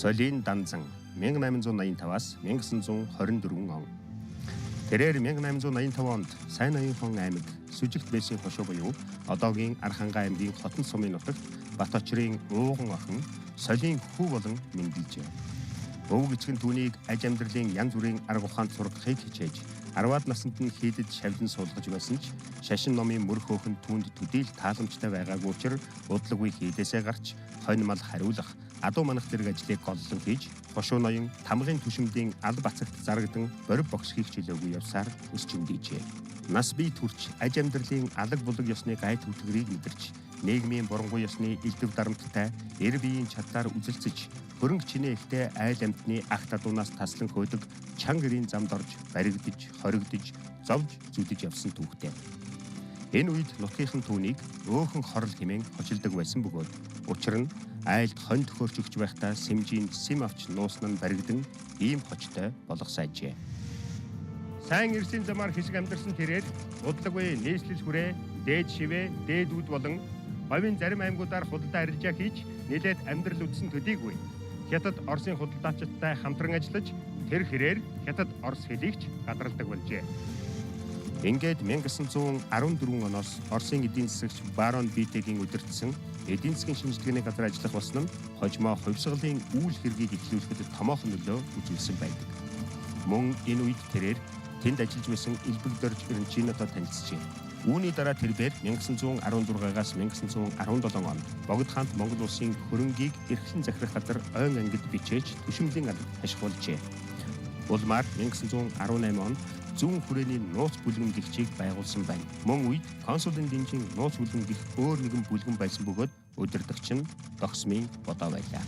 Солийн Данзан 1885-аас 1924 он. Тэрээр 1885 онд Сайн Ноёнхон аймаг Сүжилт Бэсийн хошуу буюу одоогийн Архангай аймгийн Хотон сумын нутагт Бат очрын ууган охин Солийн хүү болон мэндэлжээ. Өвөг эцэг нь түүнийг аж амьдралын янз бүрийн арга ухаанд сургахыг хичээж 10-аад наснд нь хийдэд шавлан суулгаж байсан ч шашин номын мөр хөөхөн түүнд төдийл тааламжтай байгаагүй учраас удалгүй хийдээсээ гарч хонь мал хариулах адуу манах зэрэг ажлыг голлон хийж хошуу ноён тамгын түшимдийн аль бацагт зарагдан борив богс хийх чөлөөгүй явсаар өсч өндийжээ. Нас бие төрч аж амьдралын алаг булаг ёсны гай төвтгөрийг мэдэрч нийгмийн бурангуй ёсны элдв дарамттай эр биеийн чадлаар үзэлцэж хөрөнгө чинээхтэй айл амьтны ах тадуунаас таслан хөөдөг чанга гэрийн замд орж баригдаж, хоригдож, зовж зүдэж явсан түүхтэй. Энэ үед нутгийнхан түүнийг өөхөн хорл хэмээн хочилдог байсан бөгөөд учир нь айлд хонь төхөөрч өгч байхдаа сэмжийн сэм авч нуусан нь баригдан ийм хочтой болгосаажээ. Сайн ирсэн замаар хэсэг амьдарсан тэрээр удалгүй нийслэл хүрээ, дээд шивээ, дээдүүд болон говийн зарим аймагуудаар худалдаа арилжаа хийж нэлээд амьдрал үдсэн төдийгүй Хятад Оросын худалдаачдтай хамтран ажиллаж тэр хэрээр Хятад Орос хэлийг ч гадралдаг болжээ. Ингээд 1914 оноос Оросын эдийн засагч барон Битегийн удирдсан эдийн засгийн шинжилгээний газар ажиллах болсон нь хожимоо хувьсгалын үйл хэргийг эхлүүлэхэд томоохон нөлөө үзүүлсэн байдаг. Мөн энэ үед тэрээр тэнд ажиллаж байсан Элбэг Дорж-Ирнчинодод танилцжээ. Үүний дараа тэрээр 1916-аас 1917 онд Богд хаант Монгол улсын хөрөнгийг эрхлэн захирах газар ойн ангид бичээж түшимлийн албад хашгуулжээ. Улмаар 1918 онд зүүн хүрээний нууц бүлгэн гихчийг байгуулсан байна. Мөн үед консулын дэнжин нууц бүлгэн гих өөр нэгэн бүлгэн байсан бөгөөд удирдагч нь Догсмын бодоо байлаа.